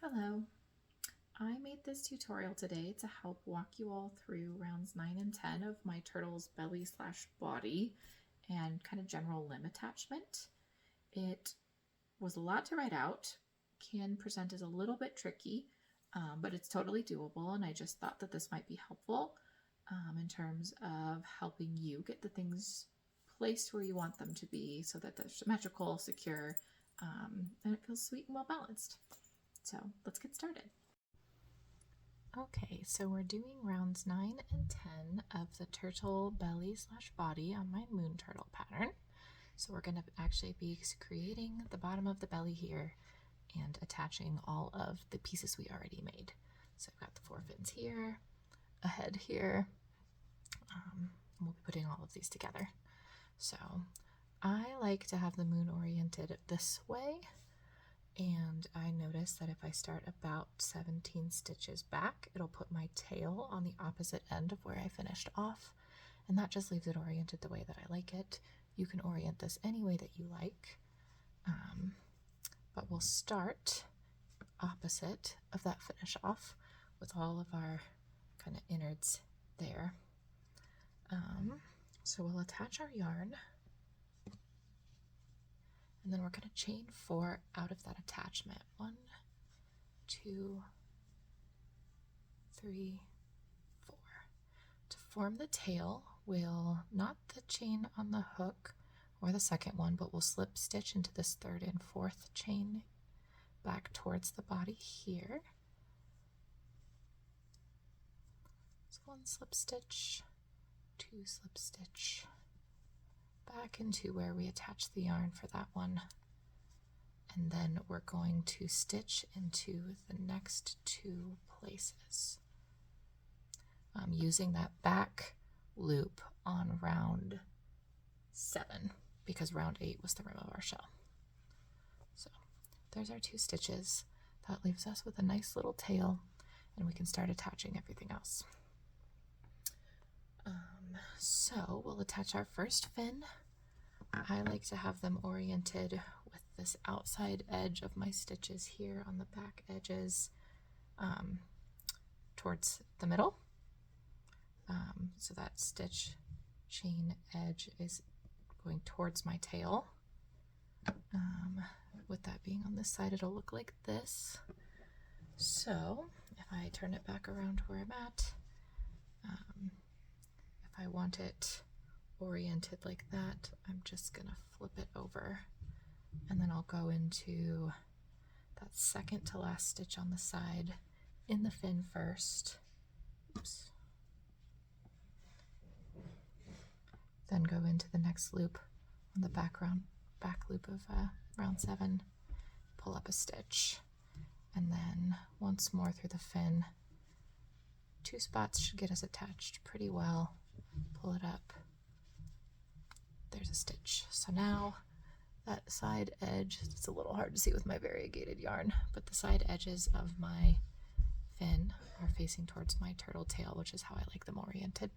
Hello, I made this tutorial today to help walk you all through rounds 9 and 10 of my turtle's belly slash body and kind of general limb attachment. It was a lot to write out, can present as a little bit tricky, but it's totally doable, and I just thought that this might be helpful in terms of helping you get the things placed where you want them to be so that they're symmetrical, secure, and it feels sweet and well balanced. So let's get started. Okay, so we're doing rounds 9 and 10 of the turtle belly slash body on my moon turtle pattern. So we're going to actually be creating the bottom of the belly here and attaching all of the pieces we already made. So I've got the forefins here, a head here, and we'll be putting all of these together. So I like to have the moon oriented this way. And I notice that if I start about 17 stitches back, it'll put my tail on the opposite end of where I finished off, and that just leaves it oriented the way that I like it. You can orient this any way that you like, but we'll start opposite of that finish off with all of our kind of innards there. So we'll attach our yarn. And then we're going to chain 4 out of that attachment. 1, 2, 3, 4. To form the tail, we'll not the chain on the hook or the second one, but we'll slip stitch into this 3rd and 4th chain back towards the body here. So 1 slip stitch, 2 slip stitch, back into where we attached the yarn for that one, and then we're going to stitch into the next 2 places using that back loop on round 7 because round 8 was the rim of our shell. So there's our 2 stitches. That leaves us with a nice little tail, and we can start attaching everything else. So we'll attach our first fin. I like to have them oriented with this outside edge of my stitches here on the back edges towards the middle. So that stitch chain edge is going towards my tail. With that being on this side, it'll look like this. So if I turn it back around where I'm at, if I want it oriented like that, I'm just gonna flip it over, and then I'll go into that second to last stitch on the side in the fin first. Oops. Then go into the next loop on the back loop of round 7, pull up a stitch, and then once more through the fin. 2 spots should get us attached pretty well. Pull it up. There's a stitch. So now that side edge, it's a little hard to see with my variegated yarn, but the side edges of my fin are facing towards my turtle tail, which is how I like them oriented.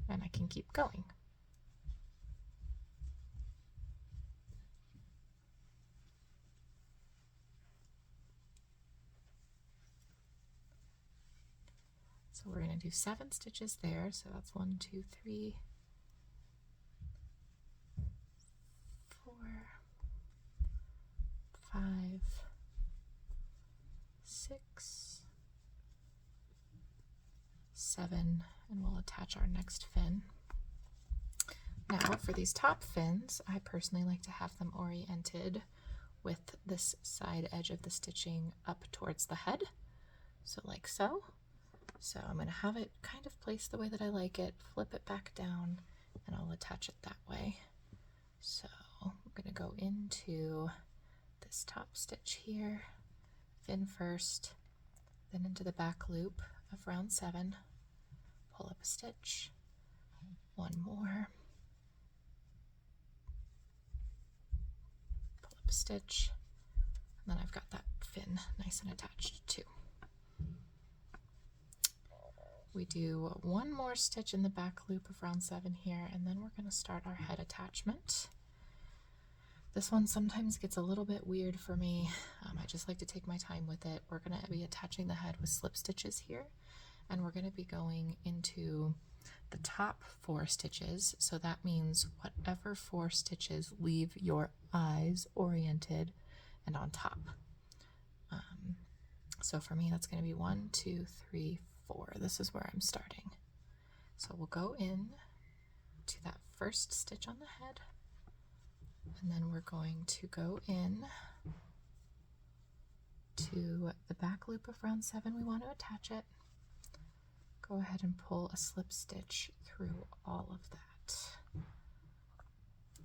And I can keep going. So we're going to do 7 stitches there. So that's 1, 2, 3, 4, 5, 6, 7, and we'll attach our next fin. Now for these top fins, I personally like to have them oriented with this side edge of the stitching up towards the head. So like so. So I'm going to have it kind of placed the way that I like it, flip it back down, and I'll attach it that way. So I'm going to go into this top stitch here, fin first, then into the back loop of round 7, pull up a stitch, 1 more, pull up a stitch, and then I've got that fin nice and attached too. We do 1 more stitch in the back loop of round 7 here, and then we're going to start our head attachment. This one sometimes gets a little bit weird for me. I just like to take my time with it. We're going to be attaching the head with slip stitches here, and we're going to be going into the top 4 stitches. So that means whatever 4 stitches leave your eyes oriented and on top. So for me, that's going to be 1, 2, 3, 4. This is where I'm starting. So we'll go in to that first stitch on the head, and then we're going to go in to the back loop of round 7. We want to attach it. Go ahead and pull a slip stitch through all of that.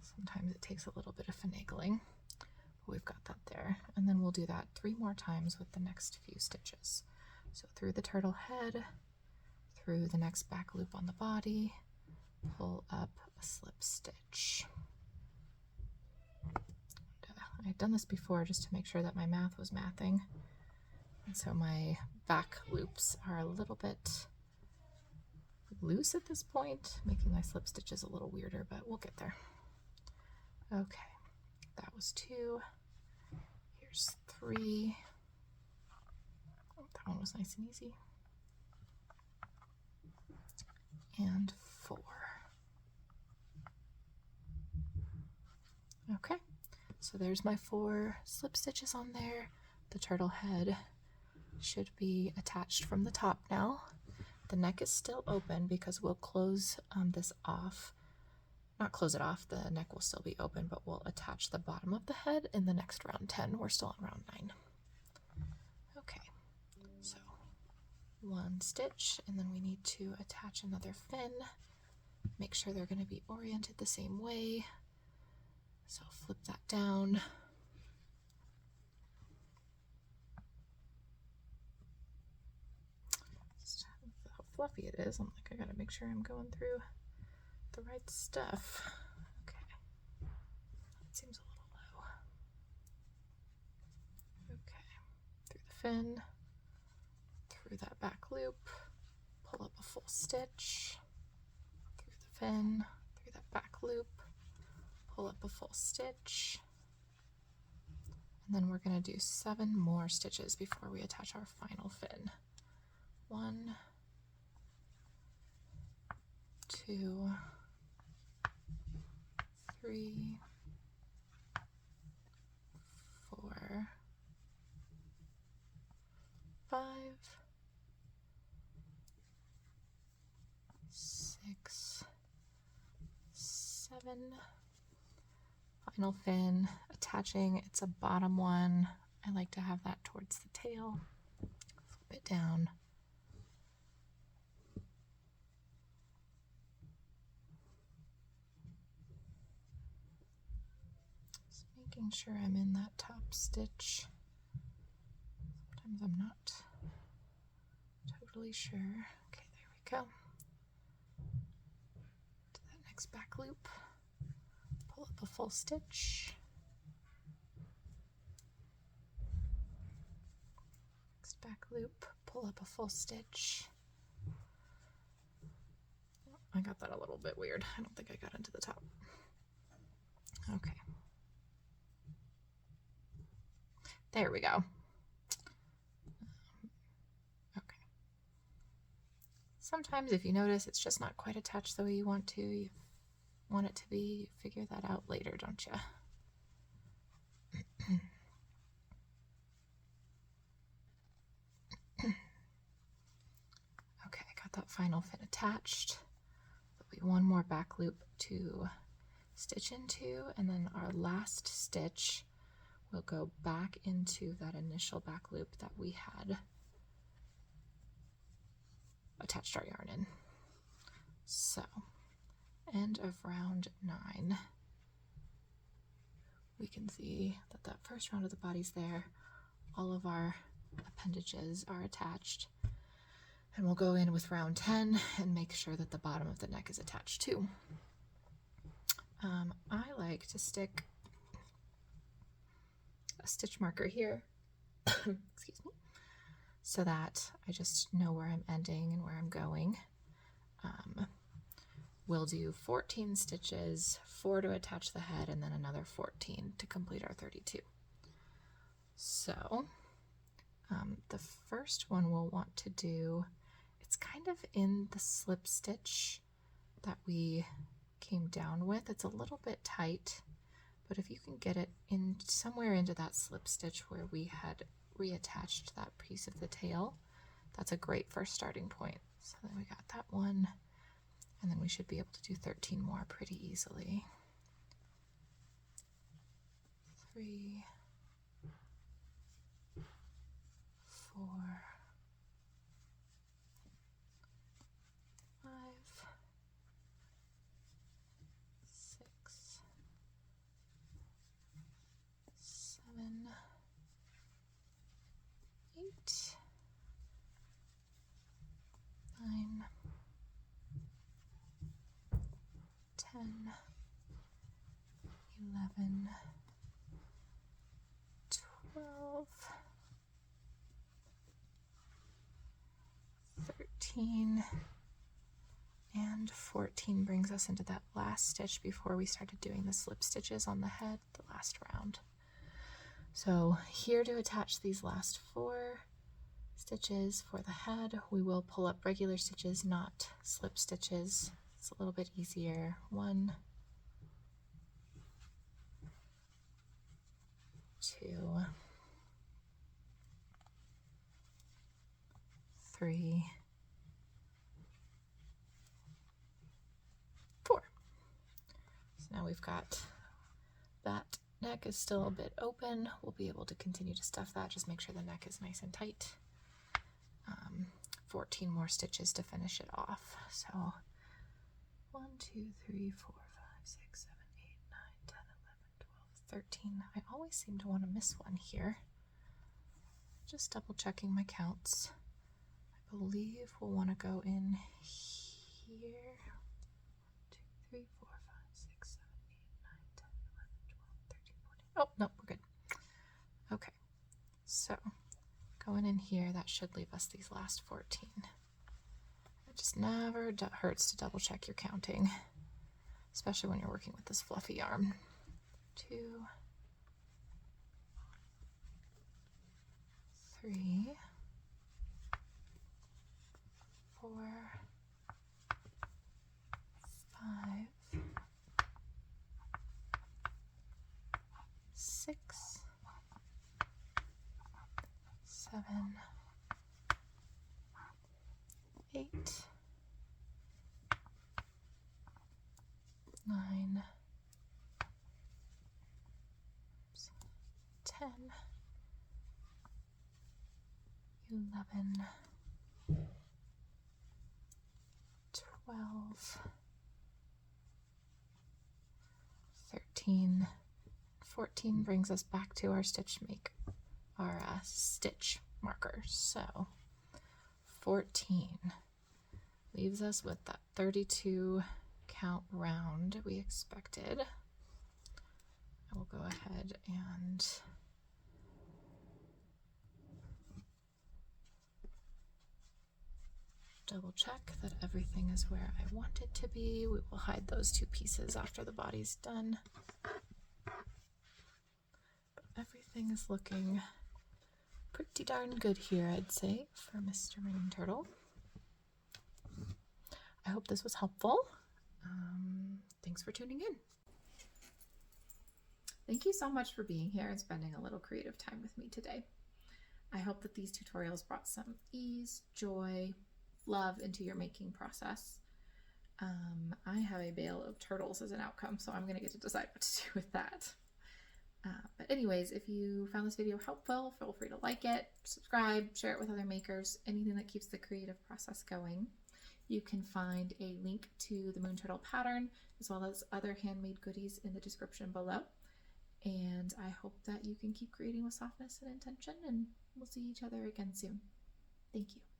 Sometimes it takes a little bit of finagling, but we've got that there. And then we'll do that 3 more times with the next few stitches. So through the turtle head, through the next back loop on the body, pull up a slip stitch. I've done this before just to make sure that my math was mathing. And so my back loops are a little bit loose at this point, making my slip stitches a little weirder, but we'll get there. Okay, that was 2. Here's 3. Oh, that one was nice and easy. And 4. Okay, so there's my 4 slip stitches on there. The turtle head should be attached from the top now. The neck is still open because we'll close this off. Not close it off, the neck will still be open, but we'll attach the bottom of the head in the next round 10. We're still on round 9. Okay, so 1 stitch, and then we need to attach another fin. Make sure they're going to be oriented the same way. So flip that down. Just how fluffy it is, I'm like, I gotta make sure I'm going through the right stuff. Okay, that seems a little low. Okay, through the fin, through that back loop, pull up a full stitch, through the fin, through that back loop, pull up a full stitch, and then we're going to do 7 more stitches before we attach our final fin. 1, 2, 3, 4, 5, 6, 7. Final fin, attaching, it's a bottom one. I like to have that towards the tail. Flip it down. Just making sure I'm in that top stitch. Sometimes I'm not totally sure. Okay, there we go. To that next back loop. Pull up a full stitch. Next back loop, pull up a full stitch. Oh, I got that a little bit weird. I don't think I got into the top. Okay. There we go. Okay. Sometimes if you notice it's just not quite attached the way you want to, you want it to be, you figure that out later, don't you? Okay, I got that final fin attached. There'll be 1 more back loop to stitch into, and then our last stitch will go back into that initial back loop that we had attached our yarn in. So, end of round 9. We can see that that first round of the body's there. All of our appendages are attached. And we'll go in with round 10 and make sure that the bottom of the neck is attached too. I like to stick a stitch marker here, excuse me, so that I just know where I'm ending and where I'm going. we'll do 14 stitches, 4 to attach the head, and then another 14 to complete our 32. So the first one we'll want to do, it's kind of in the slip stitch that we came down with. It's a little bit tight, but if you can get it in somewhere into that slip stitch where we had reattached that piece of the tail, that's a great first starting point. So then we got that one, and then we should be able to do 13 more pretty easily. 3, 4, 5, 6, 7, 8, 9, 10, 11, 12, 13, and 14 brings us into that last stitch before we started doing the slip stitches on the head the last round. So here to attach these last 4 stitches for the head, we will pull up regular stitches, not slip stitches. It's a little bit easier. 1, 2, 3, 4. So now we've got that neck is still a bit open. We'll be able to continue to stuff that. Just make sure the neck is nice and tight. 14 more stitches to finish it off. So 1, 2, 3, 4, 5, 6, 7, 8, 9, 10, 11, 12, 13. I always seem to want to miss one here. Just double checking my counts. I believe we'll want to go in here. 2, 3, 4, 5, 6, 7, 8, 9, 10, 11, 12, 13, 14. Oh, no, we're good. Okay, so going in here, that should leave us these last 14. It just never hurts to double check your counting, especially when you're working with this fluffy yarn. 2, 3, 4, 5, 6, 7, 8, 9, 10, 11, 12, 13, 14 brings us back to our stitch marker. So 14 leaves us with that 32 count round we expected. I will go ahead and double check that everything is where I want it to be. We will hide those 2 pieces after the body's done. But everything is looking pretty darn good here, I'd say, for Mr. Moon Turtle. I hope this was helpful. Thanks for tuning in. Thank you so much for being here and spending a little creative time with me today. I hope that these tutorials brought some ease, joy, love into your making process. I have a bale of turtles as an outcome, so I'm going to get to decide what to do with that. But anyways, if you found this video helpful, feel free to like it, subscribe, share it with other makers, anything that keeps the creative process going. You can find a link to the Moon Turtle pattern as well as other handmade goodies in the description below. And I hope that you can keep creating with softness and intention, and we'll see each other again soon. Thank you.